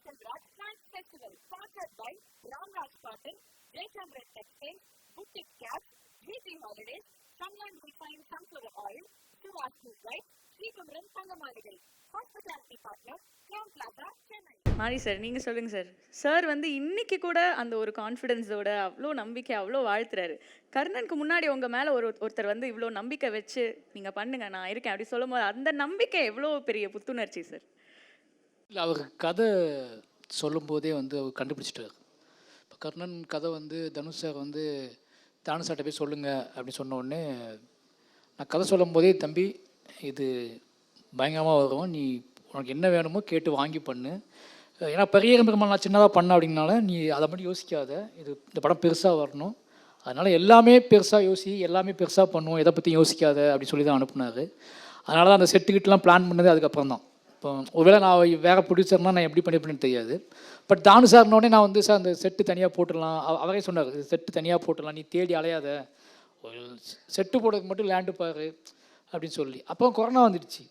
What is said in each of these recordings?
Chandra Science Festival, sponsored by Ramraj Cotton, Jaychandra Textiles, Boutique Caps, GT Holidays, Sunland Refined Sunflower Oil, Suvas Food White, Srikumaran Sangamaligal, Hospitality Partner, Crown Plaza, Chennai. மாரி sir, நீங்கள் சொல்லுங்கள் sir. Sir வந்து இன்னைக்கு கூட அந்த ஒரு கான்ஃபிடென்ஸோட அவ்வளோ நம்பிக்கை அவ்வளோ வாழ்த்துறாரு. கர்ணனுக்கு முன்னாடி உங்கள் மேலே ஒருத்தர் வந்து இவ்வளோ நம்பிக்கை வச்சு நீங்கள் பண்ணுங்க நான் இருக்கேன் அப்படி சொல்லும் போது அந்த நம்பிக்கை எவ்வளோ பெரிய புத்துணர்ச்சி சார். இல்லை, அவர் கதை சொல்லும்போதே வந்து அவர் கண்டுபிடிச்சிட்டார். இப்போ கர்ணன் கதை வந்து தனுஷ் சார் வந்து தானு சார்ட்ட போய் சொல்லுங்கள் அப்படின்னு சொன்ன உடனே நான் கதை சொல்லும் போதே, தம்பி இது பயங்கரமாக வரும், நீ உனக்கு என்ன வேணுமோ கேட்டு வாங்கி பண்ணு. ஏன்னா பெரிய பெருமாள் நான் சின்னதாக பண்ண அப்படின்னால நீ அதை மட்டும் யோசிக்காத, இது இந்த படம் பெருசாக வரணும், அதனால் எல்லாமே பெருசாக யோசி, எல்லாமே பெருசாக பண்ணுவோம், எதை பற்றி யோசிக்காத அப்படின்னு சொல்லி தான் அனுப்புனார். அதனால தான் அந்த செட்டுக்கிட்டலாம் பிளான் பண்ணது அதுக்கப்புறம் தான். இப்போ ஒருவேளை நான் வேறு ப்ரொடியூசர்னால் நான் எப்படி பண்ணியிருப்பேன்னு தெரியாது. பட் தானு சார்னோடனே நான் வந்து சார் அந்த செட்டு தனியாக போட்டுடலாம், அவரே சொன்னார் செட்டு தனியாக போட்டுடலாம், நீ தேடி அலையாத, ஒரு செட்டு போடுறதுக்கு மட்டும் லேண்டு பாரு அப்படின்னு சொல்லி. அப்போ கொரோனா வந்துடுச்சு,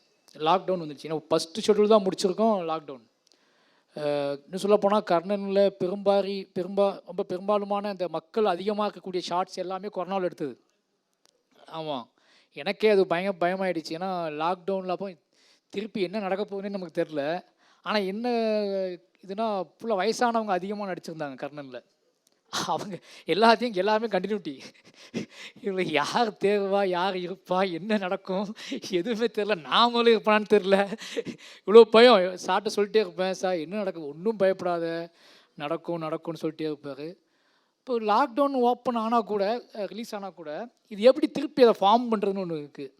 லாக்டவுன் வந்துடுச்சு. ஏன்னா ஃபஸ்ட்டு ஷெட்யூல் தான் முடிச்சிருக்கோம், லாக்டவுன். இன்னும் சொல்லப்போனால் கர்ணனில் ரொம்ப பெரும்பாலுமான அந்த மக்கள் அதிகமாக இருக்கக்கூடிய ஷார்ட்ஸ் எல்லாமே கொரோனாவில் எடுத்தது. ஆமாம், எனக்கே அது பயமாயிடுச்சு. ஏன்னா லாக்டவுனில் அப்போ திருப்பி என்ன நடக்க போகுதுன்னு நமக்கு தெரில. ஆனால் என்ன இதுனா ஃபுல்லாக வயசானவங்க அதிகமாக நடிச்சிருந்தாங்க கர்ணனில். அவங்க எல்லாமே கண்டினியூட்டி. இவங்க யார் தேர்வா, யார் இருப்பா, என்ன நடக்கும் எதுவுமே தெரில. நாமளும் இருப்பான்னு தெரில. இவ்வளோ பயம். சார்ட்ட சொல்லிட்டே இருப்பேன், சார் என்ன நடக்குது, ஒன்றும் பயப்படாத, நடக்கும்னு சொல்லிட்டே இருப்பார். இப்போ லாக்டவுன் ஓப்பன் ஆனால் கூட, ரிலீஸ் ஆனால் கூட, இது எப்படி திருப்பி அதை ஃபார்ம் பண்ணுறதுன்னு ஒன்று இருக்குது.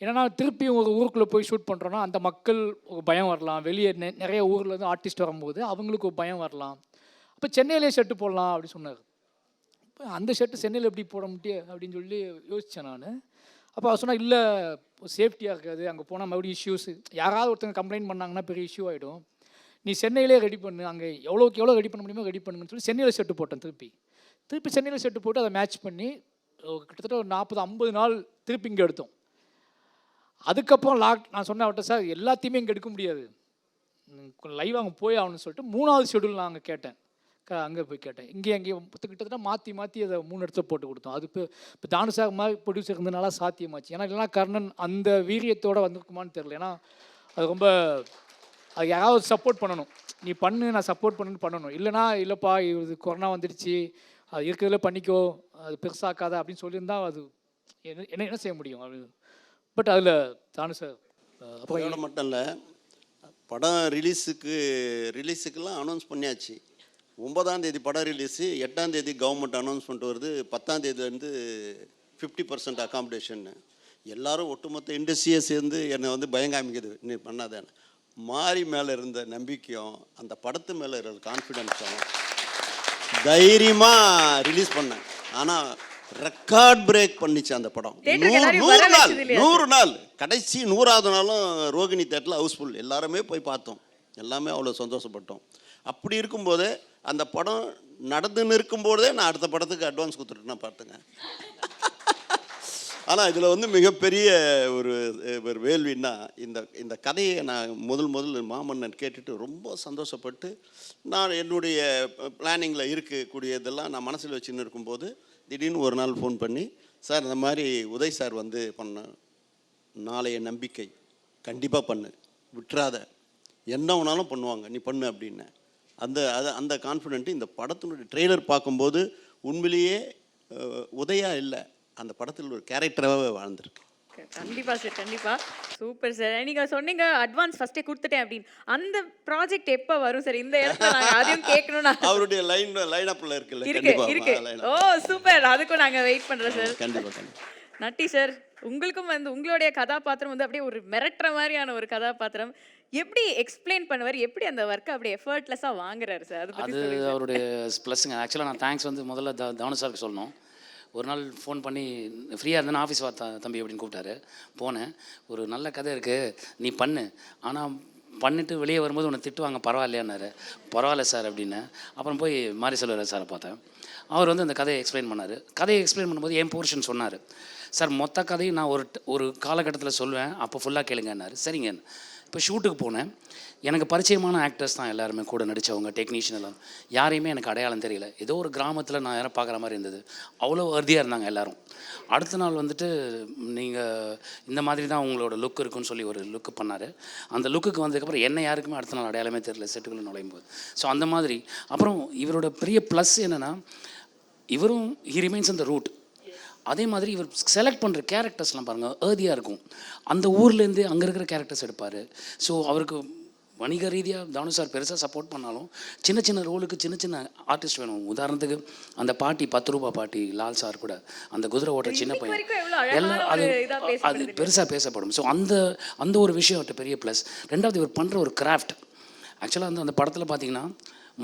ஏன்னா திருப்பி ஒரு ஊருக்குள்ளே போய் ஷூட் பண்ணுறோன்னா அந்த மக்கள் ஒரு பயம் வரலாம். வெளியே நிறைய ஊர்லேருந்து ஆர்டிஸ்ட் வரும்போது அவங்களுக்கு ஒரு பயம் வரலாம். அப்போ சென்னையிலே ஷர்ட்டு போடலாம் அப்படின்னு சொன்னார். இப்போ அந்த ஷர்ட்டு சென்னையில் எப்படி போட முடியும் அப்படின்னு சொல்லி யோசித்தேன் நான். அப்போ அவர் சொன்னால் இல்லை, சேஃப்டியாக இருக்காது, அங்கே போனால் மறுபடியும் இஷ்யூஸ், யாராவது ஒருத்தங்க கம்ப்ளைண்ட் பண்ணாங்கன்னா பெரிய இஷ்யூ ஆகிடும், நீ சென்னையிலே ரெடி பண்ணு, அங்கே எவ்வளோ ரெடி பண்ண முடியுமோ ரெடி பண்ணுங்கன்னு சொல்லி சென்னையில் ஷர்ட்டு போட்டேன். திருப்பி சென்னையில் ஷர்ட்டு போட்டு அதை மேட்ச் பண்ணி கிட்டத்தட்ட ஒரு 40-50 நாள் திருப்பி இங்கே எடுத்தோம். அதுக்கப்புறம் நான் சொன்னேன் அவர்கிட்ட, சார் எல்லாத்தையுமே இங்கே எடுக்க முடியாது, லைவ் அங்கே போய் ஆகணும்னு சொல்லிட்டு 3வது ஷெட்யூல் நான் அங்கே கேட்டேன், அங்கே போய் கேட்டேன். அங்கேயும் கிட்டத்தட்ட மாற்றி அதை 3 இடத்துல போட்டு கொடுத்தோம். அது இப்போ தானு சார் மாதிரி ப்ரொடியூசர் இருந்ததுனால சாத்தியமாச்சு. ஏன்னா இல்லைனா கர்ணன் அந்த வீரியத்தோடு வந்திருக்குமான்னு தெரில. ஏன்னா அது ரொம்ப அது யாராவது சப்போர்ட் பண்ணணும், நீ பண்ணு நான் சப்போர்ட் பண்ணணும். இல்லைப்பா இது கொரோனா வந்துடுச்சு, அது இருக்கிறதுல பண்ணிக்கோ, அது பெருசாக்காத அப்படின்னு சொல்லியிருந்தால் அது என்ன செய்ய முடியும் அது. பட் அதில் தானு சார் அப்போ மட்டும் இல்லை, படம் ரிலீஸுக்கெல்லாம் அனௌன்ஸ் பண்ணியாச்சு. 9ஆம் தேதி படம் ரிலீஸு, 8ஆம் தேதி கவர்மெண்ட் அனௌன்ஸ்மெண்ட் வருது, 10ஆம் தேதிலேருந்து 50% அகாமடேஷன். எல்லோரும் ஒட்டுமொத்த இண்டஸ்ட்ரியை சேர்ந்து என்னை வந்து பயங்காமிக்குது, நீ பண்ணாதானே. மாறி மேலே இருந்த நம்பிக்கையும் அந்த படத்து மேலே இருந்த கான்ஃபிடென்ஸும் தைரியமாக ரிலீஸ் பண்ணேன். ஆனால் ரெக்கார்ட் பிரேக் பண்ணிச்சு அந்த படம். 100 நாள் கடைசி 100வது நாளும் ரோகிணி தேட்டரில் ஹவுஸ்ஃபுல், எல்லாருமே போய் பார்த்தோம், எல்லாமே அவ்வளோ சந்தோஷப்பட்டோம். அப்படி இருக்கும்போதே அந்த படம் நடந்துன்னு இருக்கும்போதே நான் அடுத்த படத்துக்கு அட்வான்ஸ் கொடுத்துட்டேன்னா பார்த்துங்க. ஆனால் இதில் வந்து மிகப்பெரிய ஒரு வேள்வின்னா, இந்த கதையை நான் முதல் மாமன்னன் கேட்டுட்டு ரொம்ப சந்தோஷப்பட்டு, நான் என்னுடைய பிளானிங்கில் இருக்கக்கூடியதெல்லாம் நான் மனசில் வச்சுன்னு இருக்கும்போது திடீர்னு ஒரு நாள் ஃபோன் பண்ணி, சார் இந்த மாதிரி உதய் சார் வந்து பண்ண நாளைய நம்பிக்கை, கண்டிப்பாக பண்ணு, விட்டுறாத, என்ன வேணாலும் பண்ணுவாங்க, நீ பண்ணு அப்படின்னு. அந்த கான்ஃபிடென்ட்டு இந்த படத்தினுடைய ட்ரெய்லர் பார்க்கும்போது உண்மையிலேயே உதயா இல்லை, அந்த படத்தில் ஒரு கேரக்டராகவே வாழ்ந்துருக்கு. கண்டிப்பாக சார், கண்டிப்பாக சூப்பர் சார். நீங்கள் சொன்னீங்க அட்வான்ஸ் ஃபஸ்ட்டே கொடுத்துட்டேன் அப்படின்னு. அந்த ப்ராஜெக்ட் எப்போ வரும் சார்? இந்த இடத்துல நாங்கள் அதையும் கேட்கணும்னா அவருடைய லைனப்பில் இருக்கு. ஓ சூப்பர், அதுக்கும் நாங்கள் வெயிட் பண்ணுறோம் சார். கண்டிப்பாக. நட்டி சார், உங்களுக்கும் வந்து உங்களுடைய கதாபாத்திரம் வந்து அப்படியே ஒரு மிரட்டுற மாதிரியான ஒரு கதாபாத்திரம். எப்படி எக்ஸ்பிளைன் பண்ணுவார், எப்படி அந்த ஒர்க்கை அப்படியே எஃபர்ட்லெஸ்ஸாக வாங்குறாரு சார்? அது அவருடைய ப்ளஸ்ஸுங்க. ஆக்சுவலாக நான் தேங்க்ஸ் வந்து முதல்ல தானு சாருக்கு சொல்லணும். ஒரு நாள் ஃபோன் பண்ணி ஃப்ரீயாக இருந்தேன்னா ஆஃபீஸ் வா தம்பி அப்படின்னு கூப்பிட்டாரு. போனேன், ஒரு நல்ல கதை இருக்குது நீ பண்ணு, ஆனால் பண்ணிவிட்டு வெளியே வரும்போது உன்னை திட்டுவாங்க, பரவாயில்லையான்னாரு. பரவாயில்ல சார் அப்படின்னு. அப்புறம் போய் மாரி செல்வராஜ் சாரை பார்த்தேன். அவர் வந்து அந்த கதையை எக்ஸ்பிளைன் பண்ணார். கதையை எக்ஸ்பிளைன் பண்ணும்போது என் போர்ஷன் சொன்னார். சார் மொத்த கதையும் நான் ஒரு காலகட்டத்தில் சொல்லுவேன், அப்போ ஃபுல்லாக கேளுங்கன்னாரு. சரிங்க. இப்போ ஷூட்டுக்கு போனேன், எனக்கு பரிச்சயமான ஆக்டர்ஸ் தான் எல்லாருமே கூட நடித்தவங்க, டெக்னீஷியன் எல்லாம். யாரையுமே எனக்கு அடையாளம் தெரியல. ஏதோ ஒரு கிராமத்தில் நான் யாரும் பார்க்குற மாதிரி இருந்தது. அவ்வளோ வர்தியாக இருந்தாங்க எல்லோரும். அடுத்த நாள் வந்துட்டு நீங்கள் இந்த மாதிரி தான் உங்களோட லுக் இருக்குன்னு சொல்லி ஒரு லுக்கு பண்ணார். அந்த லுக்குக்கு வந்ததுக்கப்புறம் என்ன யாருக்குமே அடுத்த நாள் அடையாளமே தெரியல செட்டுக்குள்ளே நுழையும் போது. ஸோ அந்த மாதிரி. அப்புறம் இவரோட பெரிய ப்ளஸ் என்னென்னா, இவரும் ஹி ரிமைன்ஸ் அந்த ரூட். அதே மாதிரி இவர் செலக்ட் பண்ணுற கேரக்டர்ஸ்லாம் பாருங்கள் ஏர்தியாக இருக்கும். அந்த ஊர்லேருந்து அங்கே இருக்கிற கேரக்டர்ஸ் எடுப்பார். ஸோ அவருக்கு வணிக ரீதியாக தானு சார் பெருசாக சப்போர்ட் பண்ணாலும் சின்ன சின்ன ரோலுக்கு சின்ன சின்ன ஆர்டிஸ்ட் வேணும். உதாரணத்துக்கு அந்த பாட்டி 10 ரூபா பாட்டி லால் சார் கூட அந்த குதிரை ஓட்டுற சின்ன பையன் எல்லாம் அது பெருசாக பேசப்படும். ஸோ அந்த ஒரு விஷயம் அவர்கிட்ட பெரிய ப்ளஸ். ரெண்டாவது இவர் பண்ணுற ஒரு கிராஃப்ட். ஆக்சுவலாக அந்த படத்தில் பார்த்தீங்கன்னா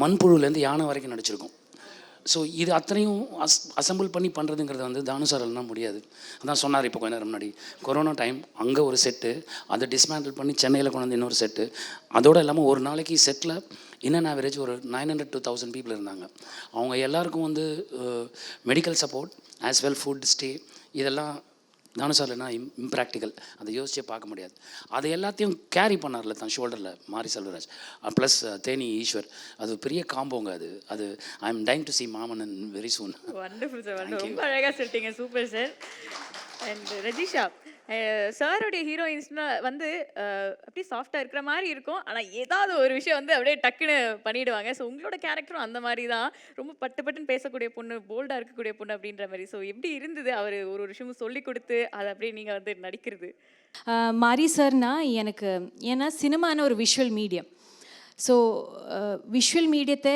மண்புழுலேருந்து யானை வரைக்கும் நடிச்சிருக்கோம். ஸோ இது அத்தனையும் அசம்பிள் பண்ணி பண்ணுறதுங்கிறது வந்து தானு சார் எல்லாம் முடியாது. அதான் சொன்னார் இப்போ கொஞ்ச நேரம் முன்னாடி, கொரோனா டைம் அங்கே ஒரு செட்டு, அதை டிஸ்மேண்டில் பண்ணி சென்னையில் கொண்டு வந்து இன்னொரு செட்டு. அதோடு இல்லாமல் ஒரு நாளைக்கு செட்டில் இன்னும் ஆவரேஜ் ஒரு 900 to 1000 பீப்புள் இருந்தாங்க. அவங்க எல்லாருக்கும் வந்து medical support as well food stay இதெல்லாம் தானு சார் இல்லைனா இம்ப்ராக்டிக்கல். அதை யோசிச்சே பார்க்க முடியாது. அதை எல்லாத்தையும் கேரி பண்ணார்ல தான் ஷோல்டரில் மாரி செல்வராஜ் ப்ளஸ் தேனி ஈஸ்வர். அது பெரிய காம்போங்க. அது I am dying to see Maaman in very soon. Wonderful sir, ரொம்ப அழகாக சொல்லிட்டீங்க. Super sir. அண்ட் ரஜிஷா, சாரோடைய ஹீரோயின்ஸ்னால் வந்து அப்படியே சாஃப்டாக இருக்கிற மாதிரி இருக்கும், ஆனால் ஏதாவது ஒரு விஷயம் வந்து அப்படியே டக்குன்னு பண்ணிவிடுவாங்க. ஸோ உங்களோட கேரக்டரும் அந்த மாதிரி தான், ரொம்ப பட்டுன்னு பேசக்கூடிய பொண்ணு, போல்டாக இருக்கக்கூடிய பொண்ணு அப்படின்ற மாதிரி. ஸோ எப்படி இருந்தது அவர் ஒரு விஷயமும் சொல்லி கொடுத்து அதை அப்படியே நீங்கள் வந்து நடிக்கிறது? மாரி சார்னா எனக்கு, ஏன்னா சினிமான ஒரு விஷுவல் மீடியம். ஸோ விஷுவல் மீடியத்தை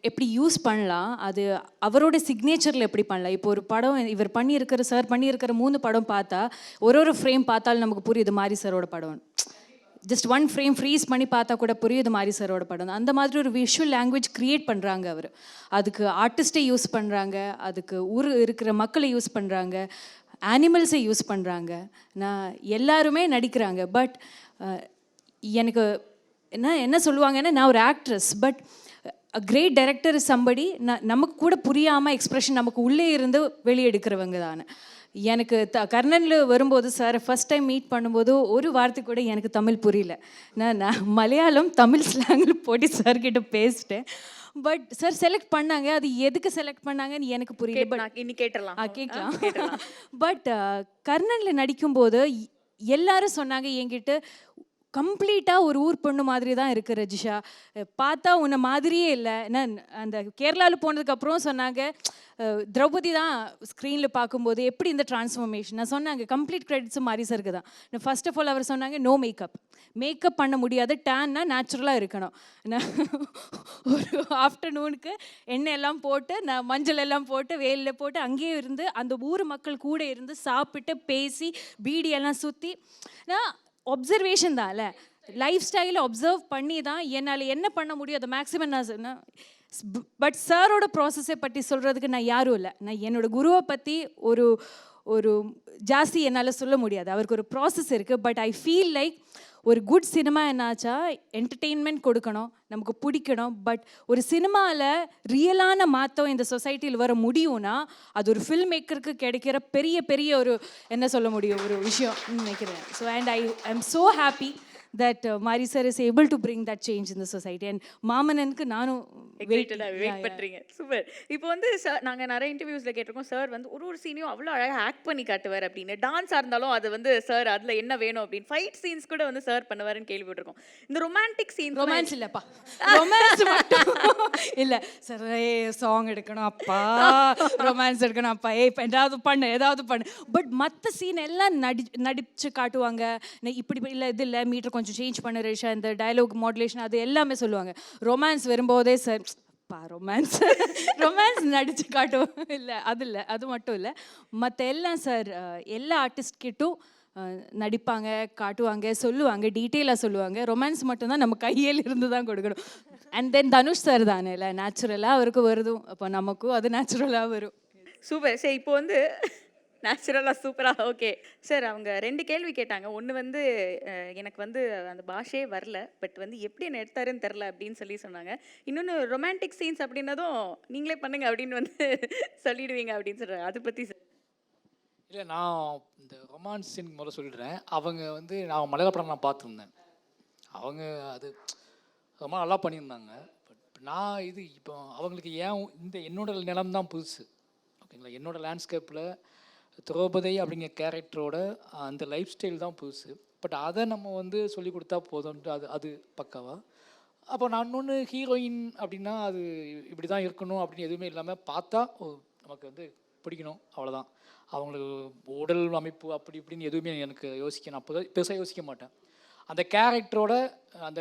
எப்படி யூஸ் பண்ணலாம், அது அவரோட சிக்னேச்சரில் எப்படி பண்ணலாம். இப்போ ஒரு படம் இவர் பண்ணியிருக்கிற, சார் பண்ணியிருக்கிற 3 படம் பார்த்தா ஒரு ஃப்ரேம் பார்த்தாலும் நமக்கு புரியுது மாரி சாரோட படம். ஜஸ்ட் 1 ஃப்ரேம் ஃப்ரீஸ் பண்ணி பார்த்தா கூட புரியுது மாரி சாரோட படம். அந்த மாதிரி ஒரு விஷுவல் லாங்குவேஜ் க்ரியேட் பண்ணுறாங்க அவர். அதுக்கு ஆர்டிஸ்ட்டை யூஸ் பண்ணுறாங்க, அதுக்கு ஊர் இருக்கிற மக்களை யூஸ் பண்ணுறாங்க, அனிமல்ஸை யூஸ் பண்ணுறாங்க. நான் எல்லாருமே நடிக்கிறாங்க. பட் எனக்கு என்ன சொல்லுவாங்கன்னா, நான் ஒரு actress, but a great director is somebody நமக்கு கூட புரியாமல் எக்ஸ்ப்ரெஷன் நமக்கு உள்ளே இருந்து வெளியெடுக்கிறவங்க தானே. எனக்கு கர்ணனில் வரும்போது சார் ஃபஸ்ட் டைம் மீட் பண்ணும்போது ஒரு வார்த்தை கூட எனக்கு தமிழ் புரியல. நான் மலையாளம் தமிழ் ஸ்லாங்கில் போட்டு சார்கிட்ட பேசிட்டேன். பட் சார் செலக்ட் பண்ணாங்க. அது எதுக்கு செலக்ட் பண்ணாங்கன்னு எனக்கு புரியல. பட் இன்னி கேட்கலாம். பட் கர்ணனில் நடிக்கும்போது எல்லாரும் சொன்னாங்க என்கிட்ட, கம்ப்ளீட்டாக ஒரு ஊர் பொண்ணு மாதிரி தான் இருக்குது ரஜிஷா, பார்த்தா உன்னை மாதிரியே இல்லை. நான் அந்த கேரளாவில் போனதுக்கப்புறம் சொன்னாங்க, திரௌபதி தான் ஸ்க்ரீனில் பார்க்கும்போது எப்படி இந்த டிரான்ஸ்ஃபர்மேஷன். நான் சொன்னாங்க கம்ப்ளீட் கிரெடிட்ஸும் மாரி சாருக்கு தான். நான் ஃபர்ஸ்ட் ஆஃப் ஆல் அவர் சொன்னாங்க நோ மேக்கப் பண்ண முடியாது, டேன்னா நேச்சுரலாக இருக்கணும். நான் ஒரு ஆஃப்டர்நூனுக்கு எண்ணெய் எல்லாம் போட்டு, நான் மஞ்சள் எல்லாம் போட்டு வெயிலில் போட்டு அங்கேயே இருந்து அந்த ஊர் மக்கள் கூட இருந்து சாப்பிட்டு பேசி பீடியெல்லாம் சுற்றி, நான் ஒப்சர்வேஷன் தான்ல, லைஃப் ஸ்டைலை ஒப்சர்வ் பண்ணி தான் என்னால் என்ன பண்ண முடியும் அதை மேக்ஸிமம் நான் சொன்னேன். பட் சாரோட ப்ராசஸை பற்றி சொல்கிறதுக்கு நான் யாரும் இல்லை. நான் என்னோடய குருவை பற்றி ஒரு ஜாஸ்தி என்னால் சொல்ல முடியாது. அவருக்கு ஒரு ப்ராசஸ் இருக்குது. பட் ஐ ஃபீல் லைக் ஒரு குட் சினிமா என்னாச்சா என்டர்டெயின்மெண்ட் கொடுக்கணும், நமக்கு பிடிக்கணும். பட் ஒரு சினிமாவில் ரியலான மாற்றம் இந்த சொசைட்டியில் வர முடியும்னா அது ஒரு ஃபில்ம் மேக்கருக்கு கிடைக்கிற பெரிய ஒரு என்ன சொல்ல முடியும் ஒரு விஷயம் நினைக்கிறேன். So and I am so happy that Mari sir is able to bring that change in the society. And மாமனனுக்கு நானும் வெயிட் பண்ணுறீங்க. சூப்பர். இப்போ வந்து சார் நாங்கள் நிறைய இன்டர்வியூஸில் கேட்டிருக்கோம், சார் வந்து ஒரு சீனையும் அவ்வளோ அழகாக ஆக்ட் பண்ணி காட்டுவார் அப்படின்னு. டான்ஸாக இருந்தாலும் அது வந்து சார் அதில் என்ன வேணும் அப்படின்னு ஃபைட் சீன்ஸ் கூட வந்து சார் பண்ணுவாருன்னு கேள்விப்பட்டிருக்கோம். இந்த ரொமான்டிக் சீன், ரொமான்ஸ் இல்லைப்பா, ரொமான்ஸ் மட்டும் இல்லை சார். சாங் எடுக்கணும் அப்பா, ரொமான்ஸ் எடுக்கணும் அப்பா, ஏதாவது பண்ணு. பட் மற்ற சீன் எல்லாம் நடிச்சு காட்டுவாங்க. இப்படி இல்லை, இது இல்லை, மீட்டர் கொஞ்சம் சேஞ்ச் பண்ண ரேஷா, இந்த டயலாக் மாடுலேஷன் அது எல்லாமே சொல்லுவாங்க. ரொமான்ஸ் வரும்போதே சார் ரொமான்ஸ் நடிச்சு காட்டுவோம். அது மட்டும் இல்லை, மற்ற எல்லாம் சார் எல்லா ஆர்டிஸ்ட் கிட்டும் நடிப்பாங்க, காட்டுவாங்க, சொல்லுவாங்க, டீட்டெயிலாக சொல்லுவாங்க. ரொமான்ஸ் மட்டும்தான் நம்ம கையில் இருந்து தான் கொடுக்கணும். அண்ட் தென் தனுஷ் சார் தானே இல்லை, நேச்சுரலாக அவருக்கு வருதும், அப்போ நமக்கும் அது நேச்சுரலாக வரும். சூப்பர். சரி, இப்போ வந்து நேச்சுரலாக சூப்பராக ஓகே சார். அவங்க 2 கேள்வி கேட்டாங்க. ஒன்று வந்து எனக்கு வந்து அந்த பாஷையே வரல, பட் வந்து எப்படி என்ன எடுத்தாருன்னு தெரில அப்படின்னு சொன்னாங்க. இன்னொன்று ரொமான்டிக் சீன்ஸ் அப்படின்னதும் நீங்களே பண்ணுங்க அப்படின்னு வந்து சொல்லிடுவீங்க அப்படின்னு சொல்கிறாங்க. அதை பற்றி சார். இல்லை, நான் இந்த ரொமான்ஸ் சீன் முதல்ல சொல்லிடுறேன். அவங்க வந்து நான் மலையாள படம் நான் பார்த்துருந்தேன். அவங்க அது ரொம்ப நல்லா பண்ணியிருந்தாங்க. பட் நான் இது இப்போ அவங்களுக்கு ஏன் இந்த என்னோட நிலம் தான் புதுசு, ஓகேங்களா. என்னோடய லேண்ட்ஸ்கேப்பில் திரௌபதி அப்படிங்கிற கேரக்டரோட அந்த லைஃப் ஸ்டைல் தான் புதுசு. பட் அதை நம்ம வந்து சொல்லி கொடுத்தா போதும்ன்ட்டு அது அது பக்காவா. அப்போ நான் இன்னொன்று ஹீரோயின் அப்படின்னா அது இப்படி தான் இருக்கணும் அப்படின்னு எதுவுமே இல்லாமல் பார்த்தா நமக்கு வந்து பிடிக்கணும், அவ்வளோதான். அவங்களுக்கு உடல் அமைப்பு அப்படி இப்படின்னு எதுவுமே எனக்கு யோசிக்க நான் பெருசாக யோசிக்க மாட்டேன். அந்த கேரக்டரோட அந்த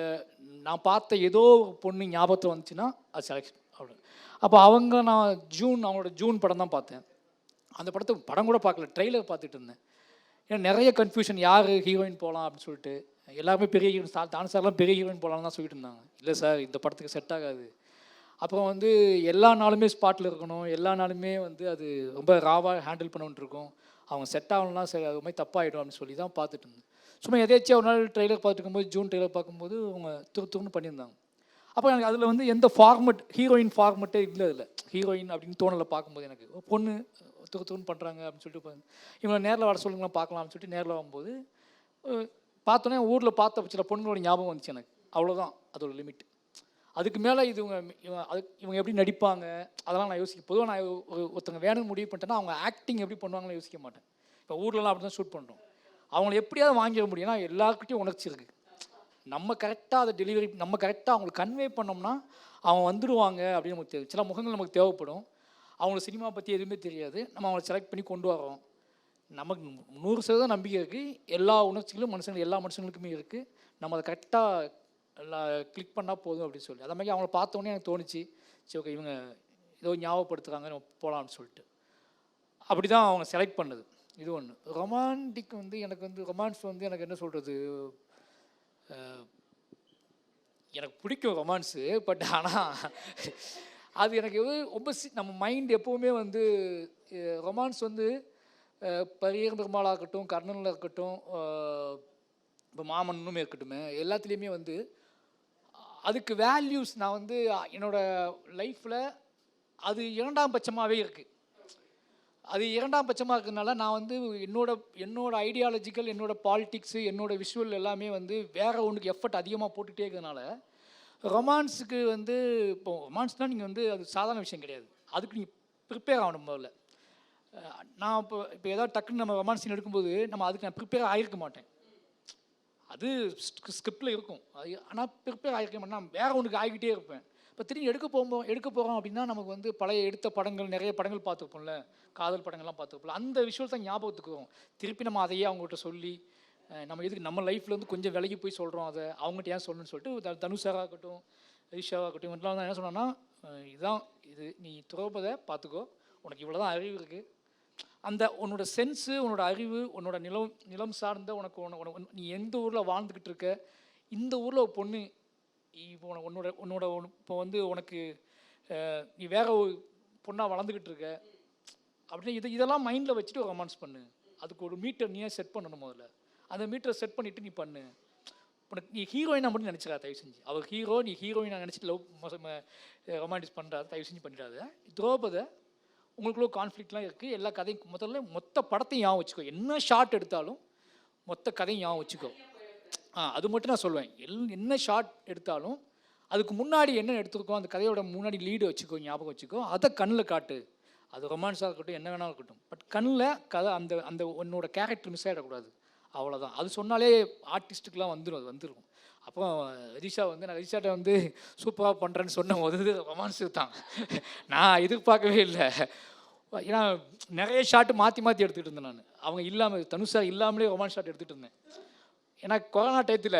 நான் பார்த்த ஏதோ பொண்ணு ஞாபகத்தில் வந்துச்சுன்னா அது செலக்ஷன் அவ்வளோ. அப்போ அவங்களோட ஜூன் படம் தான் பார்த்தேன். அந்த படத்தை படம் கூட பார்க்கல, ட்ரெய்லர் பார்த்துட்டு இருந்தேன். ஏன்னா நிறைய கன்ஃபியூஷன், யார் ஹீரோயின் போகலாம் அப்படின்னு சொல்லிட்டு. எல்லாருமே பெரிய ஹீரோயின், தானு சார்லாம் பெரிய ஹீரோயின் போகலான்னு தான் சொல்லிட்டு இருந்தாங்க. இல்லை சார், இந்த படத்துக்கு செட் ஆகாது. அப்புறம் வந்து எல்லா நாளுமே ஸ்பாட்டில் இருக்கணும், எல்லா நாளுமே வந்து அது ரொம்ப ராவாக ஹேண்டில் பண்ணிட்டு இருக்கும், அவங்க செட் ஆகணும்னா சரி அது மாதிரி தப்பாகிடும் அப்படின்னு சொல்லி தான் பார்த்துட்டு இருந்தேன். சும்மா எதேச்சியா ஒரு நாள் ட்ரெய்லர் பார்த்துட்டு இருக்கும்போது, ஜூன் ட்ரெய்லர் பார்க்கும்போது அவங்க துருன்னு பண்ணியிருந்தாங்க. அப்போ எனக்கு அதில் வந்து எந்த ஃபார்மெட், ஹீரோயின் ஃபார்மெட்டே இல்லை. அதில் ஹீரோயின் அப்படின்னு தோணலை பார்க்கும்போது. எனக்கு பொண்ணு துருன்னு பண்ணுறாங்க அப்படின்னு சொல்லிட்டு இவங்களை நேரில் வர சொல்லுங்களா பார்க்கலாம் அப்படின்னு சொல்லிட்டு நேரில் வரும்போது பார்த்தோன்னே ஊரில் பார்த்த சில பொண்ணுங்களோட ஞாபகம் வந்துச்சு எனக்கு. அவ்வளோதான் அதோட லிமிட். அதுக்கு மேலே இவங்க எப்படி நடிப்பாங்க அதெல்லாம் நான் யோசிக்க. பொதுவாக நான் ஒருத்தங்க வேணும்னு முடிவு பண்ணிட்டேன்னா அவங்க ஆக்டிங் எப்படி பண்ணுவாங்கன்னு யோசிக்க மாட்டேன். இப்போ ஊர்லலாம் அப்படி தான் ஷூட் பண்ணுறோம். அவங்கள எப்படியாவது வாங்கிட முடியும்னா எல்லாருக்கிட்டையும் உணர்ச்சி இருக்குது. நம்ம கரெக்டாக அதை டெலிவரி, நம்ம கரெக்டாக அவங்களுக்கு கன்வே பண்ணோம்னா அவங்க வந்துடுவாங்க அப்படின்னு நமக்கு தெரியும். சில முகங்கள் நமக்கு தேவைப்படும். அவங்களுக்கு சினிமா பற்றி எதுவுமே தெரியாது, நம்ம அவங்கள செலக்ட் பண்ணி கொண்டு வரோம். நமக்கு 100% நம்பிக்கை இருக்குது. எல்லா உணர்ச்சிகளும் எல்லா மனுஷங்களுக்குமே இருக்குது. நம்ம அதை கரெக்டாக கிளிக் பண்ணால் போதும் அப்படின்னு சொல்லி. அது மாதிரி அவங்கள பார்த்தோன்னே எனக்கு தோணுச்சு, சரி ஓகே இவங்க ஏதோ ஞாபகப்படுத்துகிறாங்க நம்ம போகலான்னு சொல்லிட்டு. அப்படி தான் அவங்க செலக்ட் பண்ணது. இது ஒன்று. ரொமான்டிக் வந்து எனக்கு வந்து ரொமான்ஸ் வந்து எனக்கு என்ன சொல்கிறது, எனக்கு பிடிக்கும் ரொமான்ஸு. பட் ஆனால் அது எனக்கு ரொம்ப நம்ம மைண்ட் எப்போவுமே வந்து ரொமான்ஸ் வந்து பரியர் பெருமாளாக இருக்கட்டும், கர்ணனில் இருக்கட்டும், இப்போ மாமன்னுமே இருக்கட்டும், எல்லாத்துலேயுமே வந்து அதுக்கு வேல்யூஸ் நான் வந்து என்னோடய லைஃப்பில் அது இரண்டாம் பட்சமாகவே இருக்குது. அது இரண்டாம் பட்சமாக இருக்கிறதுனால நான் வந்து என்னோட ஐடியாலஜிக்கல், என்னோட பாலிட்டிக்ஸு, என்னோட விஷுவல் எல்லாமே வந்து வேறு ஒன்றுக்கு எஃபர்ட் அதிகமாக போட்டுகிட்டே இருக்கிறதுனால ரொமான்ஸுக்கு வந்து இப்போ ரொமான்ஸ்னால் நீங்கள் வந்து அது சாதாரண விஷயம் கிடையாது. அதுக்கு நீங்கள் ப்ரிப்பேர் ஆகணும் முதல்ல. நான் இப்போ ஏதாவது டக்குன்னு நம்ம ரொமான்ஸ் சீன் எடுக்கும்போது அதுக்கு நான் ப்ரிப்பேர் ஆகிருக்க மாட்டேன். அது ஸ்கிரிப்டில் இருக்கும். அது ஆனால் ப்ரிப்பேர் ஆகிருக்க மாட்டேன், நான் வேறு ஒன்றுக்கு ஆகிக்கிட்டே இருப்பேன். இப்போ திரும்பி எடுக்க போகிறோம் அப்படின்னா நமக்கு வந்து பழைய எடுத்த படங்கள், நிறைய படங்கள் பார்த்துருப்போம்ல, காதல் படங்கள்லாம் பார்த்துருப்போம். அந்த விஷுவல்ஸ் தான் ஞாபகத்துக்கு வரும். திருப்பி நம்ம அதையே அவங்ககிட்ட சொல்லி நம்ம எதுக்கு நம்ம லைஃப்பில் வந்து கொஞ்சம் விலகி போய் சொல்கிறோம், அதை அவங்ககிட்ட ஏன் சொல்லணும்னு சொல்லிட்டு தனுஷாக இருக்கட்டும், ரிஷாவாக இருக்கட்டும், இவங்கெல்லாம் வந்து என்ன சொன்னோன்னா, இதுதான் இது, நீ திரௌபதை பார்த்துக்கோ, உனக்கு இவ்வளோ தான் அறிவு இருக்குது, அந்த உன்னோட சென்ஸு, உன்னோட அறிவு, உன்னோட நிலம் சார்ந்த உனக்கு நீ எந்த ஊரில் வாழ்ந்துக்கிட்டு இருக்க, இந்த ஊரில் ஒரு பொண்ணு இப்போ உன்னோட இப்போ வந்து உனக்கு நீ வேற ஒரு பொண்ணாக வளர்ந்துக்கிட்டு இருக்க அப்படின்னு இதெல்லாம் மைண்டில் வச்சுட்டு ரொமான்ஸ் பண்ணு. அதுக்கு ஒரு மீட்டர் நீயே செட் பண்ணணும். முதல்ல அந்த மீட்டரை செட் பண்ணிவிட்டு நீ பண்ணு. உனக்கு நீ ஹீரோயினாக மட்டும் நினச்சிக்காத தயவு செஞ்சு. அவர் ஹீரோ, நீ ஹீரோயினாக நினச்சிட்டு ரொமான்டிஸ் பண்ணுறாரு தயவு செஞ்சு பண்ணிடாத. திரௌபதை உங்களுக்குள்ள கான்ஃப்ளிக்ட்லாம் இருக்குது. எல்லா கதையும் மொத்த படத்தையும் ஞாபகம் வச்சுக்கோ. என்ன ஷார்ட் எடுத்தாலும் மொத்த கதையும் ஞாபகம் வச்சுக்கோ. அது மட்டும் நான் சொல்லுவேன். என்ன ஷார்ட் எடுத்தாலும் அதுக்கு முன்னாடி என்ன எடுத்துருக்கோம், அந்த கதையோட முன்னாடி லீடு வச்சுக்கோ, ஞாபகம் வச்சுக்கோ. அதை கண்ணில் காட்டு. அது ரொமான்ஸாக இருக்கட்டும், என்ன வேணாலும் இருக்கட்டும். பட் கண்ணில் கதை அந்த உன்னோட கேரக்டர் மிஸ் ஆகிடக்கூடாது. அவ்வளோதான். அது சொன்னாலே ஆர்டிஸ்ட்டுக்கெலாம் வந்துடும். அப்போ நான் ரிஷாட்ட வந்து சூப்பராக பண்ணுறேன்னு சொன்ன போது ரொமான்ஸு தான். நான் எதிர்பார்க்கவே இல்லை. ஏன்னா நிறைய ஷாட்டு மாற்றி எடுத்துகிட்டு இருந்தேன் நான். அவங்க இல்லாமல், தனுஷா இல்லாமலே ரொமான்ஸ் ஷாட் எடுத்துகிட்டு இருந்தேன். ஏன்னா கொரோனா டயத்தில்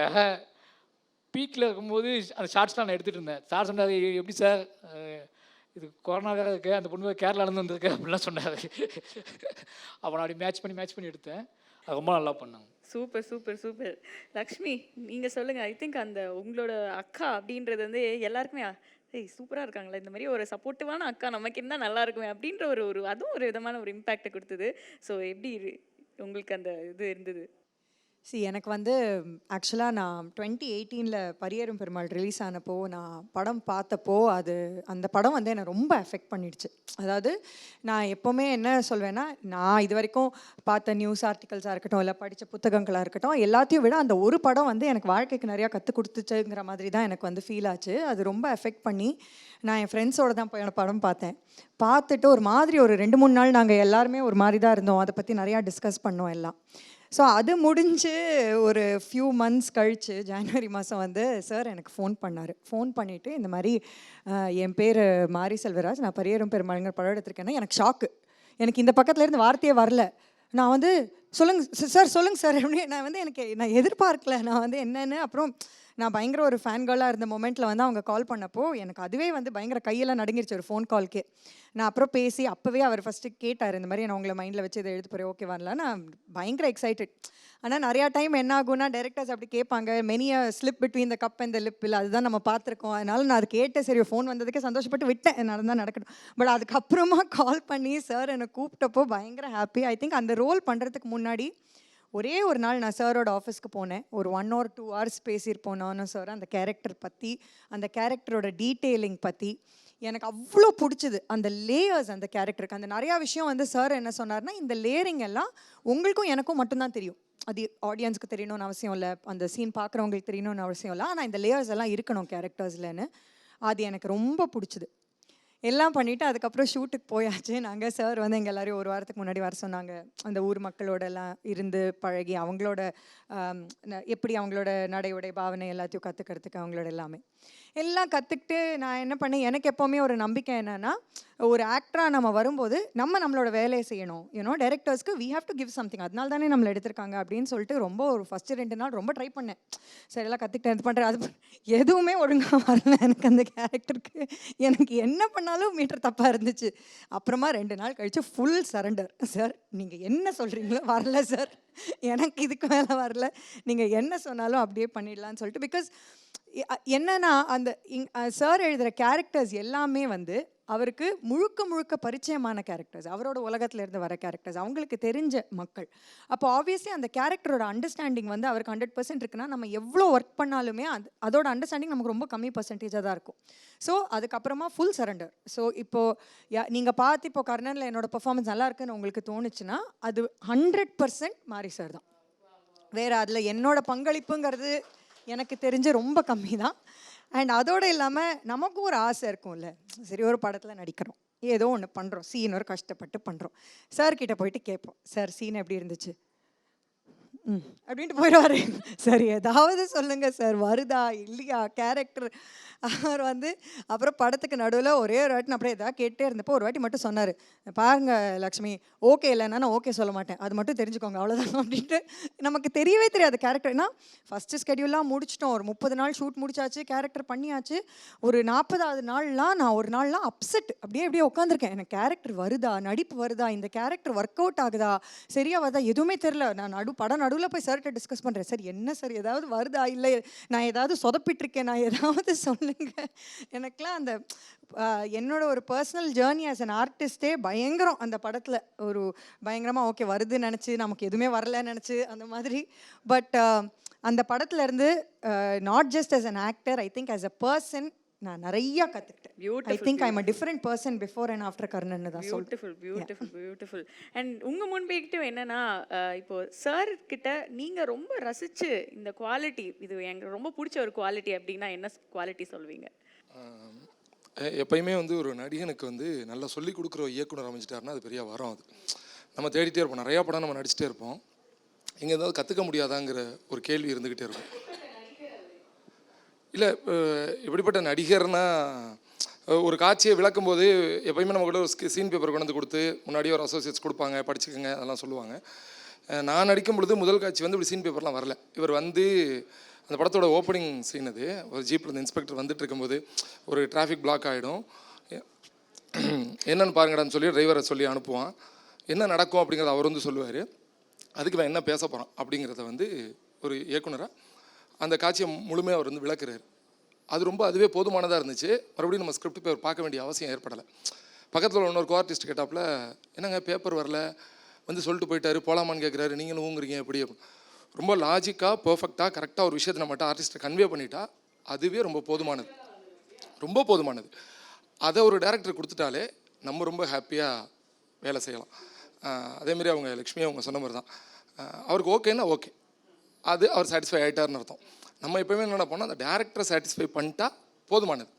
பீக்கில் இருக்கும்போது அந்த ஷார்ட்ஸ்லாம் நான் எடுத்துகிட்டு இருந்தேன். சார் சொன்னார், எப்படி சார் இது கொரோனா வேறு இருக்கு, அந்த பொண்ணு கேரளாலேருந்து வந்திருக்கு அப்படின்லாம் சொன்னார். அப்போ நான் அப்படி மேட்ச் பண்ணி எடுத்தேன். அது ரொம்ப நல்லா பண்ணாங்க. Super super super. லக்ஷ்மி, நீங்கள் சொல்லுங்கள். ஐ திங்க் அந்த உங்களோட அக்கா அப்படின்றது வந்து எல்லாருக்குமே சூப்பராக இருக்காங்களே, இந்த மாதிரி ஒரு சப்போர்ட்டிவான அக்கா நமக்கு இருந்தால் நல்லா இருக்குமே அப்படின்ற அதுவும் ஒரு விதமான ஒரு இம்பேக்டை கொடுத்தது. ஸோ எப்படி உங்களுக்கு அந்த இது இருந்தது? எனக்கு வந்து ஆக்சுவலாக நான் 2018 பரியேறும் பெருமாள் ரிலீஸ் ஆனப்போ நான் படம் பார்த்தப்போ அந்த படம் வந்து என்னை ரொம்ப எஃபெக்ட் பண்ணிடுச்சு. அதாவது நான் எப்போவுமே என்ன சொல்வேன்னா, நான் இது வரைக்கும் பார்த்த நியூஸ் ஆர்டிகல்ஸாக இருக்கட்டும், இல்லை படித்த புத்தகங்களாக இருக்கட்டும், எல்லாத்தையும் விட அந்த ஒரு படம் வந்து எனக்கு வாழ்க்கைக்கு நிறையா கற்றுக் கொடுத்துச்சுங்கிற மாதிரி தான் எனக்கு வந்து ஃபீல் ஆச்சு. அது ரொம்ப எஃபெக்ட் பண்ணி நான் என் ஃப்ரெண்ட்ஸோடு தான் போய் படம் பார்த்தேன். பார்த்துட்டு ஒரு மாதிரி ஒரு 2-3 நாள் நாங்கள் எல்லாருமே ஒரு மாதிரி தான் இருந்தோம். அதை பற்றி நிறையா டிஸ்கஸ் பண்ணோம் எல்லாம். ஸோ அது முடிஞ்சு ஒரு ஃபியூ மந்த்ஸ் கழித்து ஜனவரி மாதம் வந்து சார் எனக்கு ஃபோன் பண்ணார். ஃபோன் பண்ணிவிட்டு இந்த மாதிரி என் பேர் மாரி செல்வராஜ், நான் பரியேறும் பெருமாளுங்கிற படம் எடுத்திருக்கேன்னா எனக்கு ஷாக்கு. எனக்கு இந்த பக்கத்துலேருந்து வார்த்தையே வரல. நான் வந்து சொல்லுங்கள் சார் அப்படின்னு நான் எதிர்பார்க்கல. நான் வந்து என்னென்னு அப்புறம் நான் பயங்கர ஒரு ஃபேன் கேர்ளாக இருந்த மொமெண்ட்டில் வந்து அவங்க கால் பண்ணப்போ எனக்கு அதுவே வந்து பயங்கர கையெல்லாம் நடுங்கிருச்சு ஒரு ஃபோன் கால்க்கே. நான் அப்புறம் பேசி அப்போவே அவர் ஃபஸ்ட்டு கேட்டார், இந்த மாதிரி நான் உங்களை மைண்டில் வச்சு இதை எழுத போகிறேன், ஓகே வரலாம். நான் பயங்கர எக்ஸைட்டட். ஆனால் நிறையா டைம் என்ன ஆகும்னா டைரக்டர்ஸ் அப்படி கேட்பாங்க, many a slip between the cup and the lip, இல்லை அதுதான் நம்ம பார்த்துருக்கோம். அதனால நான் அது கேட்டேன். சரி ஃபோன் வந்ததுக்கே சந்தோஷப்பட்டு விட்டேன், நடந்தால் நடக்கட்டும். பட் அதுக்கப்புறமா கால் பண்ணி சார் என்னை கூப்பிட்டப்போ பயங்கர ஹாப்பி. ஐ திங்க் அந்த ரோல் பண்ணுறதுக்கு முன்னாடி ஒரே ஒரு நாள் நான் சாரோட ஆஃபீஸ்க்கு போனேன். ஒரு 1 or 2 hours பேசியிருப்போம் நானும் சார் அந்த கேரக்டர் பற்றி, அந்த கேரக்டரோட டீட்டெயிலிங் பற்றி. எனக்கு அவ்வளோ பிடிச்சிது அந்த லேயர்ஸ் அந்த கேரக்டருக்கு. அந்த நிறையா விஷயம் வந்து சார் என்ன சொன்னார்னா, இந்த லேயரிங் எல்லாம் உங்களுக்கும் எனக்கும் மட்டும்தான் தெரியும், அது ஆடியன்ஸ்க்கு தெரியணும்னு அவசியம் இல்லை, அந்த சீன் பார்க்குறவங்களுக்கு தெரியணும்னு அவசியம் இல்லை. ஆனால் இந்த லேயர்ஸ் எல்லாம் இருக்கணும் கேரக்டர்ஸ்லன்னு. அது எனக்கு ரொம்ப பிடிச்சிது. எல்லாம் பண்ணிவிட்டு அதுக்கப்புறம் ஷூட்டுக்கு போயாச்சு. நாங்கள் சார் வந்து எங்கள் எல்லோரையும் ஒரு வாரத்துக்கு முன்னாடி வர சொன்னாங்க. அந்த ஊர் மக்களோடலாம் இருந்து பழகி அவங்களோட எப்படி அவங்களோட நடை உடை பாவனை எல்லாத்தையும் கற்றுக்கிறதுக்கு அவங்களோட எல்லாம் கற்றுக்கிட்டு நான் என்ன பண்ணேன், எனக்கு எப்போவுமே ஒரு நம்பிக்கை என்னென்னா, ஒரு ஆக்டராக நம்ம வரும்போது நம்மளோட வேலையை செய்யணும். டைரக்டர்ஸ்க்கு we have to give something, அதனால தானே நம்மளை எடுத்திருக்காங்க அப்படின்னு சொல்லிட்டு ரொம்ப ஒரு ஃபஸ்ட்டு 2 நாள் ரொம்ப ட்ரை பண்ணேன். சரி எல்லாம் கற்றுக்கிட்டேன், இது பண்ணுறேன். அது எதுவுமே ஒழுங்காக வரல எனக்கு அந்த கேரக்டருக்கு. எனக்கு என்ன பண்ணாலும் மீட்டர் தப்பாக இருந்துச்சு. அப்புறமா 2 நாள் கழித்து ஃபுல் சரண்டர். சார் நீங்கள் என்ன சொல்கிறீங்களோ வரல சார், எனக்கு இதுக்கு மேலே வரல, நீங்கள் என்ன சொன்னாலும் அப்படியே பண்ணிடலான்னு சொல்லிட்டு. பிகாஸ் என்னன்னா அந்த சார் எழுதுகிற கேரக்டர்ஸ் எல்லாமே வந்து அவருக்கு முழுக்க பரிச்சயமான கேரக்டர்ஸ், அவரோட உலகத்துல வர கேரக்டர்ஸ், அவங்களுக்கு தெரிஞ்ச மக்கள். அப்போ ஆப்வியஸ்லி அந்த கேரக்டரோட அண்டர்ஸ்டாண்டிங் வந்து அவருக்கு 100% இருக்குன்னா, நம்ம எவ்வளோ ஒர்க் பண்ணாலுமே அதோட அண்டர்ஸ்டாண்டிங் நமக்கு ரொம்ப கம்மி பர்சன்டேஜாக தான் இருக்கும். ஸோ அதுக்கப்புறமா ஃபுல் சரண்டர். ஸோ இப்போது நீங்கள் பார்த்து இப்போ கர்ணனில் என்னோட பெர்ஃபார்மன்ஸ் நல்லா இருக்குன்னு உங்களுக்கு தோணுச்சுன்னா அது 100% மாரி சார் தான். வேறு அதில் என்னோட பங்களிப்புங்கிறது எனக்கு தெரிஞ்சு ரொம்ப கம்மி தான். அண்ட் அதோடு இல்லாமல் நமக்கும் ஒரு ஆசை இருக்கும்ல, சரி ஒரு படத்தில் நடிக்கிறோம், ஏதோ ஒன்று பண்ணுறோம், சீன் ஒரு கஷ்டப்பட்டு பண்ணுறோம். சார்கிட்ட போயிட்டு கேட்போம், சார் சீன் எப்படி இருந்துச்சு அப்படின்ட்டு போயிடுவார். சரி ஏதாவது சொல்லுங்கள் சார், வருதா இல்லையா கேரக்டர். அவர் வந்து அப்புறம் படத்துக்கு நடுவில் ஒரே ஒரு வாட்டி நான் அப்படியே எதாவது கேட்டே இருந்தப்போ ஒரு வாட்டி மட்டும் சொன்னார், பாருங்க லக்ஷ்மி, ஓகே இல்லைன்னா நான் ஓகே சொல்ல மாட்டேன், அது மட்டும் தெரிஞ்சுக்கோங்க அவ்வளோதான் அப்படின்ட்டு. நமக்கு தெரியவே தெரியாது கேரக்டர்னா. ஃபஸ்ட்டு ஸ்கெடியூல்லாம் முடிச்சிட்டோம், ஒரு 30 நாள் ஷூட் முடிச்சாச்சு, கேரக்டர் பண்ணியாச்சு. ஒரு 40வது நாள்லாம் நான் ஒரு நாள்லாம் அப்செட், அப்படியே உட்காந்துருக்கேன். எனக்கு கேரக்டர் வருதா, நடிப்பு வருதா, இந்த கேரக்டர் ஒர்க் அவுட் ஆகுதா, சரியா வருதா, எதுவுமே தெரில. நான் படம் நடுவில் போய் சார்கிட்ட டிஸ்கஸ் பண்ணுறேன், சார் என்ன சார் ஏதாவது வருதா, இல்லை நான் ஏதாவது சொதப்பிட்டுருக்கேன், நான் ஏதாவது சொல்லுங்க. எனக்குலாம் அந்த என்னோட ஒரு பர்சனல் ஜேர்னி ஆஸ் அன் ஆர்டிஸ்டே பயங்கரம். அந்த படத்தில் ஒரு பயங்கரமாக ஓகே வருதுன்னு நினச்சி, நமக்கு எதுவுமே வரலன்னு நினச்சி அந்த மாதிரி. பட் அந்த படத்துலேருந்து not just as an actor, I think as a person நான் நிறைய கற்றுக்கிட்டேன். I think I am a different person before and after Karnan தான். பியூட்டிஃபுல். அண்ட் உங்கள் முன்பிக்கிட்டும் என்னென்னா, இப்போது சார் கிட்ட நீங்கள் ரொம்ப ரசித்து இந்த குவாலிட்டி, இது எனக்கு ரொம்ப பிடிச்ச ஒரு குவாலிட்டி அப்படின்னா என்ன குவாலிட்டி சொல்வீங்க? எப்பயுமே வந்து ஒரு நடிகனுக்கு வந்து நல்லா சொல்லி கொடுக்குற இயக்குனர் அமைச்சிட்டாருன்னா அது பெரிய வரம். அது நம்ம தேடிட்டே இருப்போம், நிறையா படம் நம்ம நடிச்சிட்டே இருப்போம், இங்கே ஏதாவது கற்றுக்க முடியாதாங்கிற ஒரு கேள்வி இருந்துக்கிட்டே இருக்கும். இல்லை இப்படிப்பட்ட நடிகர்னா ஒரு காட்சியை விளக்கும் போது எப்போயுமே நம்ம கூட ஒரு சீன் பேப்பர் கொண்டு வந்து கொடுத்து முன்னாடியே ஒரு அசோசியேட்ஸ் கொடுப்பாங்க, படிச்சுக்கோங்க அதெல்லாம் சொல்லுவாங்க. நான் நடிக்கும் பொழுது முதல் காட்சி வந்து இப்படி சீன் பேப்பர்லாம் வரல. இவர் வந்து அந்த படத்தோட ஓப்பனிங் சீன், அது ஒரு ஜீப்பில் இந்த இன்ஸ்பெக்டர் வந்துட்டு இருக்கும்போது ஒரு டிராஃபிக் பிளாக் ஆகிடும், என்னென்னு பாருங்கடான்னு சொல்லி டிரைவரை சொல்லி அனுப்புவான். என்ன நடக்கும் அப்படிங்கிறத அவர் வந்து சொல்லுவார், அதுக்கு நான் என்ன பேச போகிறான் அப்படிங்கிறத வந்து ஒரு இயக்குனராக அந்த காட்சியை முழுமையாக அவர் வந்து விளக்குறாரு. அது ரொம்ப அதுவே போதுமானதாக இருந்துச்சு. மறுபடியும் நம்ம ஸ்கிரிப்ட் பேப்பர் பார்க்க வேண்டிய அவசியம் ஏற்படலை. பக்கத்தில் இன்னொரு கோஆர்டிஸ்ட் கேட்டாப்புல, என்னங்க பேப்பர் வரல, வந்து சொல்லிட்டு போயிட்டாரு, போகலாமான்னு கேட்குறாரு, நீங்களும் ஊங்குறீங்க எப்படி? ரொம்ப லாஜிக்காக பர்ஃபெக்டாக கரெக்டாக ஒரு விஷயத்தை நம்மகிட்ட ஆர்டிஸ்ட்டை கன்வே பண்ணிட்டா அதுவே ரொம்ப போதுமானது, ரொம்ப போதுமானது. அதை ஒரு டேரக்டர் கொடுத்துட்டாலே நம்ம ரொம்ப ஹாப்பியாக வேலை செய்யலாம். அதேமாரி அவங்க லக்ஷ்மி அவங்க சொன்ன மாதிரி தான், அவருக்கு ஓகேன்னா ஓகே, அது அவர் சாட்டிஸ்ஃபை ஆகிட்டார்னு அர்த்தம். நம்ம எப்போயுமே என்ன பண்ணோம், அந்த டேரக்டரை சாட்டிஸ்ஃபை பண்ணிட்டா போதுமானது,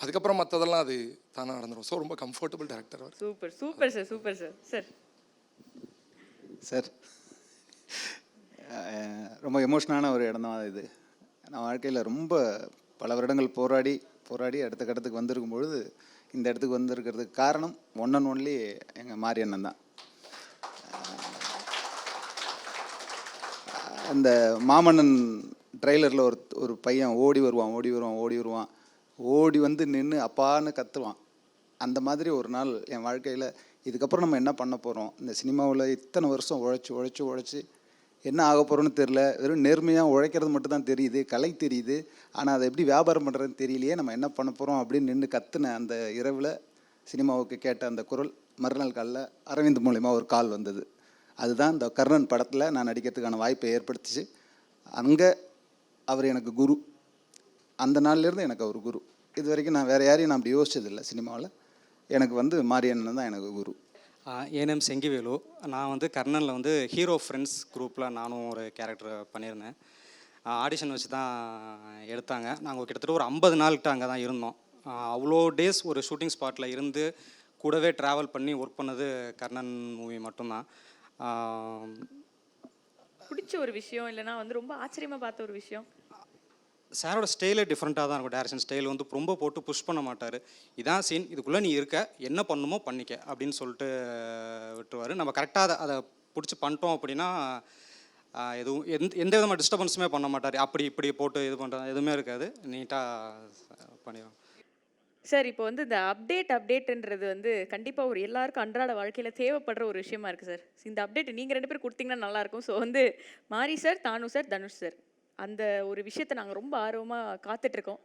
அதுக்கப்புறம் மற்றதெல்லாம் அது தானாக நடந்துடும். ஸோ ரொம்ப கம்ஃபர்டபுள் டேரக்டர் அவர். Super super sir, super sir. Sir sir ரொம்ப எமோஷ்னலான ஒரு இடம் தான் இது. நான் வாழ்க்கையில் ரொம்ப பல வருடங்கள் போராடி அடுத்த கட்டத்துக்கு வந்திருக்கும் பொழுது இந்த இடத்துக்கு வந்திருக்கிறதுக்கு காரணம் ஒன் அண்ட் ஒன்லி எங்கள் மாரியண்ணன் தான். அந்த மாமன்னன் ட்ரெய்லரில் ஒரு பையன் ஓடி வருவான், ஓடி வந்து நின்று அப்பான்னு கத்துவான். அந்த மாதிரி ஒரு நாள் என் வாழ்க்கையில் இதுக்கப்புறம் நம்ம என்ன பண்ண போகிறோம், இந்த சினிமாவில் இத்தனை வருஷம் உழைச்சி என்ன ஆக போகிறோன்னு தெரில, வெறும் நேர்மையாக உழைக்கிறது மட்டும் தான் தெரியுது, கலை தெரியுது, ஆனால் அதை எப்படி வியாபாரம் பண்ணுறதுன்னு தெரியலையே, நம்ம என்ன பண்ண போகிறோம் அப்படின்னு நின்று கத்துன அந்த இரவில் சினிமாவுக்கு கேட்ட அந்த குரல் மறுநாள் காலில் அரவிந்த் மூலிமா ஒரு கால் வந்தது. அதுதான் இந்த கர்ணன் படத்தில் நான் நடிக்கிறதுக்கான வாய்ப்பை ஏற்படுத்திச்சு. அங்கே அவர் எனக்கு குரு, அந்த நாள்லேருந்து எனக்கு அவர் குரு. இது வரைக்கும் நான் வேறு யாரையும் நான் அப்படி யோசிச்சதில்லை சினிமாவில். எனக்கு வந்து மாரியண்ணன் தான் எனக்கு குரு. என் நேம் செங்கிவேலு. நான் வந்து கர்ணனில் வந்து ஹீரோ ஃப்ரெண்ட்ஸ் குரூப்பில் நானும் ஒரு கேரக்டர் பண்ணியிருந்தேன். ஆடிஷன் வச்சு தான் எடுத்தாங்க. நாங்கள் கிட்டத்தட்ட ஒரு 50 நாள்கிட்ட அங்கே தான் இருந்தோம். அவ்வளோ டேஸ் ஒரு ஷூட்டிங் ஸ்பாட்டில் இருந்து கூடவே ட்ராவல் பண்ணி ஒர்க் பண்ணது கர்ணன் மூவி மட்டும்தான். பிடிச்ச ஒரு விஷயம் இல்லைனா வந்து ரொம்ப ஆச்சரியமாக பார்த்த ஒரு விஷயம்? சாரோட ஸ்டைலே டிஃப்ரெண்ட்டாக தான் இருக்கும். டேரக்ஷன் ஸ்டைல் வந்து ரொம்ப போட்டு புஷ் பண்ண மாட்டார். இதான் சீன், இதுக்குள்ளே நீ இருக்க, என்ன பண்ணுமோ பண்ணிக்க அப்படின்னு சொல்லிட்டு விட்டுருவார். நம்ம கரெக்டாக அதை பிடிச்சி பண்ணிட்டோம் அப்படின்னா எதுவும் எந்த விதமாக டிஸ்டர்பன்ஸுமே பண்ண மாட்டார். அப்படி இப்படி போட்டு இது பண்ணுறது எதுவுமே இருக்காது, நீட்டாக பண்ணிடுவோம். சார் இப்போ வந்து இந்த அப்டேட்ன்றது வந்து கண்டிப்பாக ஒரு எல்லாருக்கும் அன்றாட வாழ்க்கையில் தேவைப்படுற ஒரு விஷயமா இருக்குது சார். இந்த அப்டேட் நீங்கள் 2 பேரும் கொடுத்தீங்கன்னா நல்லாயிருக்கும். ஸோ வந்து மாரி சார், தானு சார், தனுஷ் சார், அந்த ஒரு விஷயத்தை நாங்கள் ரொம்ப ஆர்வமாக காத்துட்ருக்கோம்.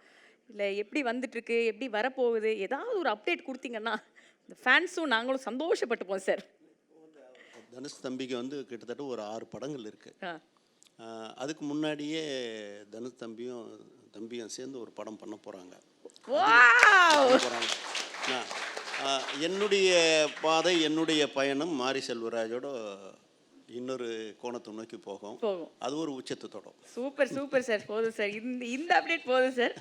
இல்லை எப்படி வந்துட்டுருக்கு, எப்படி வரப்போகுது, ஏதாவது ஒரு அப்டேட் கொடுத்தீங்கன்னா இந்த ஃபேன்ஸும் நாங்களும் சந்தோஷப்பட்டுப்போம் சார். தனுஷ் தம்பிக்கு வந்து கிட்டத்தட்ட ஒரு 6 படங்கள் இருக்குது. அதுக்கு முன்னாடியே தனுஷ் தம்பியும் சேர்ந்து ஒரு படம் பண்ண போகிறாங்க. என்னுடைய பாதை, என்னுடைய பயணம் மாரி செல்வராஜோட இன்னொரு கோணத்தை நோக்கி போகும். அது ஒரு உச்சத்தை தொடும். சூப்பர் சூப்பர் சார், போதும் சார், இந்த அப்டேட் போதும் சார்.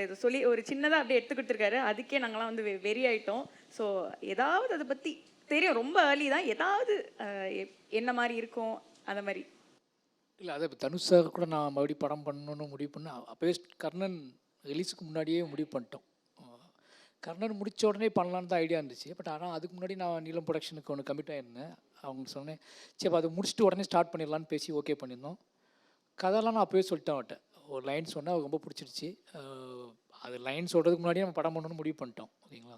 இது சொல்லி ஒரு சின்னதாக அப்படியே எடுத்து கொடுத்துருக்காரு, அதுக்கே நாங்களாம் வந்து வெறி ஆகிட்டோம். ஸோ ஏதாவது அதை பற்றி தெரியும், ரொம்ப ஏர்லி தான், ஏதாவது என்ன மாதிரி இருக்கும் அந்த மாதிரி? இல்லை, அதை தனுஷ் சார் கூட நான் மறுபடியும் படம் பண்ணணுன்னு முடிவு பண்ணேன். அப்போவே கர்ணன் ரிலீஸுக்கு முன்னாடியே முடிவு பண்ணிட்டோம். கர்ணன் முடித்த உடனே பண்ணலான்னு தான் ஐடியா இருந்துச்சு. பட் ஆனால் அதுக்கு முன்னாடி நான் நீலம் ப்ரொடக்ஷனுக்கு ஒன்று கமிட் ஆகிருந்தேன். அவங்க சொன்னேன், சரி அதை முடிச்சுட்டு உடனே ஸ்டார்ட் பண்ணிடலான்னு பேசி ஓகே பண்ணியிருந்தோம். கதையெல்லாம் நான் அப்போவே சொல்லிட்டேன் அவட்ட. ஒரு லைன் சொன்னேன், அவருக்கு ரொம்ப பிடிச்சிருச்சு. அது லைன் சொல்கிறதுக்கு முன்னாடியே நம்ம படம் பண்ணணும்னு முடிவு பண்ணிட்டோம், ஓகேங்களா.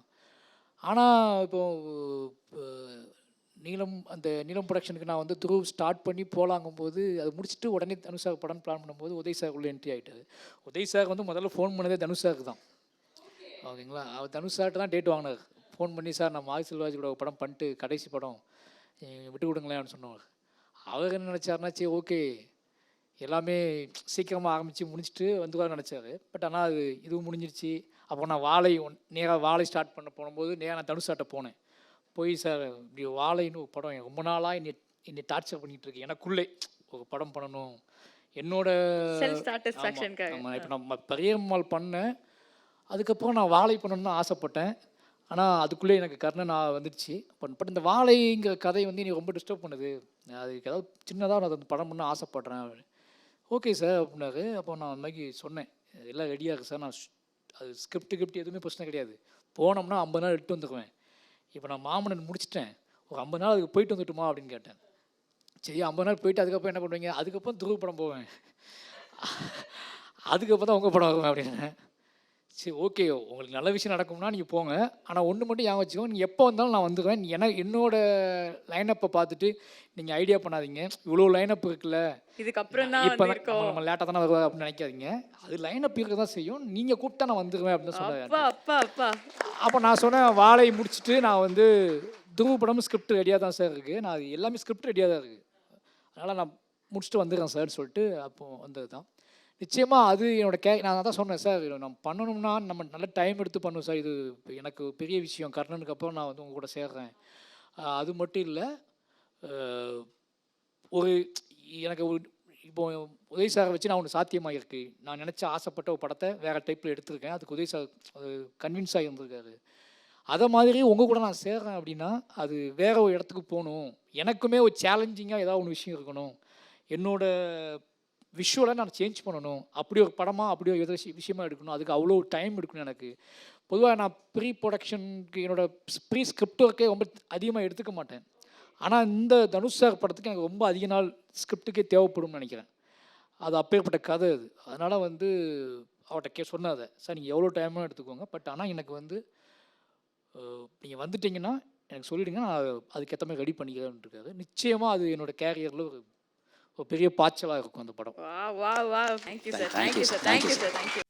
ஆனால் இப்போது நீலம் ப்ரொடக்ஷனுக்கு நான் வந்து த்ரூ ஸ்டார்ட் பண்ணி போகலாங்கும்போது அது முடிச்சுட்டு உடனே தனுஷ் சார் படம் பிளான் பண்ணும்போது உதய் சார் உள்ள என்ட்ரி ஆகிட்டாரு. உதய் சார் வந்து முதல்ல ஃபோன் பண்ணதே தனுஷ் சாருக்கு தான், ஓகேங்களா. அவர் தனுஷ் சார்ட்டு தான் டேட் வாங்கினார். ஃபோன் பண்ணி, சார் நான் மாரி செல்வராஜ் கூட படம் பண்ணிட்டு கடைசி படம் விட்டு கொடுங்களேன்னு சொன்னவர். அவர் என்ன நினச்சாருன்னா, சரி ஓகே எல்லாமே சீக்கிரமாக ஆரம்பித்து முடிச்சுட்டு வந்துவார்னு நினச்சாரு. பட் ஆனால் அது இதுவும் முடிஞ்சிருச்சு. அப்போ நான் நேராக வாழை ஸ்டார்ட் பண்ண போகும்போது நேராக நான் தனுஷ் சார்ட்ட போனேன். போய், சார் இப்படி வாழைன்னு ஒரு படம் ரொம்ப நாளாக என்னை டார்ச்சர் பண்ணிகிட்டு இருக்கு, எனக்குள்ளே ஒரு படம் பண்ணணும் என்னோட ஆமாம். இப்போ நான் பரியம்மாள் பண்ணேன், அதுக்கப்புறம் நான் வாழை பண்ணணும்னு தான் ஆசைப்பட்டேன். ஆனால் அதுக்குள்ளே எனக்கு கர்ணன் வந்துடுச்சு. பட் இந்த வாழைங்கிற கதை வந்து எனக்கு ரொம்ப டிஸ்டர்ப் பண்ணுது, அதுக்கு ஏதாவது சின்னதாக நான் அந்த படம் பண்ண ஆசைப்பட்றேன். ஓகே சார் அப்படின்னாரு. அப்போ நான் அந்த மாதிரி சொன்னேன், எல்லாம் ரெடியாக இருக்குது சார், நான் அது ஸ்கிரிப்ட் எதுவுமே பிரச்சனை கிடையாது, போனோம்னா 50 நாள் எடுத்து வந்துக்குவேன். இப்போ நான் மாமன்னன் முடிச்சிட்டேன், ஒரு 50 நாள் அதுக்கு போயிட்டு வந்துட்டுமா அப்படின்னு கேட்டேன். சரி 50 நாள் போயிட்டு அதுக்கப்புறம் என்ன பண்ணுவீங்க? அதுக்கப்புறம் துருவ படம் போவேன், அதுக்கப்புறம் தான் உங்கள் படம் வருவேன் அப்படின்னு. சரி ஓகே, உங்களுக்கு நல்ல விஷயம் நடக்கும்னா நீங்கள் போங்க, ஆனால் ஒன்று மட்டும் ஞாபகம் வச்சுக்கோ, நீங்கள் எப்போ வந்தாலும் நான் வந்துடுவேன். என்னோட லைனப்பை பார்த்துட்டு நீங்கள் ஐடியா பண்ணாதீங்க, இவ்வளோ லைனப் இருக்குல்ல, இதுக்கப்புறம் தான் இப்போ நம்ம லேட்டாக தானே வருவோம் அப்படின்னு நினைக்காதீங்க, அது லைனப் இருக்க தான் செய்யும், நீங்கள் கூப்பிட்டா நான் வந்துடுவேன் அப்படின்னு சொன்னேன். அப்போ நான் சொன்னேன், வாழை முடிச்சுட்டு நான் வந்து துருவ படமும் ஸ்கிரிப்ட் ரெடியாக தான் சார் இருக்குது, நான் அது எல்லாமே ஸ்கிரிப்ட் ரெடியாக தான் இருக்குது, அதனால் நான் முடிச்சுட்டு வந்துடுறேன் சார் சொல்லிட்டு அப்போது வந்தது தான். நிச்சயமாக அது என்னோடய நான் தான் சொன்னேன் சார், நம்ம பண்ணணும்னா நம்ம நல்ல டைம் எடுத்து பண்ணுவோம் சார். இது எனக்கு பெரிய விஷயம். கர்ணனுக்கு அப்புறம் நான் வந்து உங்கள் கூட சேர்றேன். அது மட்டும் இல்லை, ஒரு எனக்கு ஒரு இப்போ உதய் சாரை வச்சு நான் ஒன்று சாத்தியமாக இருக்குது. நான் நினச்ச ஆசைப்பட்ட ஒரு படத்தை வேறு டைப்பில் எடுத்திருக்கேன். அதுக்கு உதய் சார் கன்வின்ஸ் ஆகியிருந்திருக்காரு. அதை மாதிரி உங்கள் கூட நான் சேர்றேன் அப்படின்னா அது வேறு ஒரு இடத்துக்கு போகணும். எனக்குமே ஒரு சேலஞ்சிங்காக ஏதாவது ஒன்று விஷயம் இருக்கணும். என்னோடய விஷுவலை நான் சேஞ்ச் பண்ணணும். அப்படி ஒரு படமாக அப்படி ஒரு எதோ விஷயமாக எடுக்கணும். அதுக்கு அவ்வளோ டைம் எடுக்கணும் எனக்கு. பொதுவாக நான் ப்ரீ ப்ரொடக்ஷனுக்கு என்னோடய ப்ரீ ஸ்கிரிப்ட் ஒர்க்கே ரொம்ப அதிகமாக எடுத்துக்க மாட்டேன். ஆனால் இந்த தனுஷ் சார் படத்துக்கு எனக்கு ரொம்ப அதிக நாள் ஸ்கிரிப்டுக்கே தேவைப்படும்னு நினைக்கிறேன். அது அப்பேற்பட்ட கதை அது. அதனால் வந்து அவர்கிட்ட சொன்னாத சார் நீங்கள் எவ்வளோ டைமாக எடுத்துக்கோங்க, பட் ஆனால் எனக்கு வந்து நீங்கள் வந்துட்டிங்கன்னா எனக்கு சொல்லிவிடுங்க, நான் அதுக்கேற்ற மாதிரி ரெடி பண்ணிக்கிறேன்னு இருக்காரு. நிச்சயமாக அது என்னோடய கேரியரில் ஒரு பெரிய பாய்ச்சலாக இருக்கும் அந்த படம். வா வா வா, thank you sir, thank you sir, thank you sir, thank you.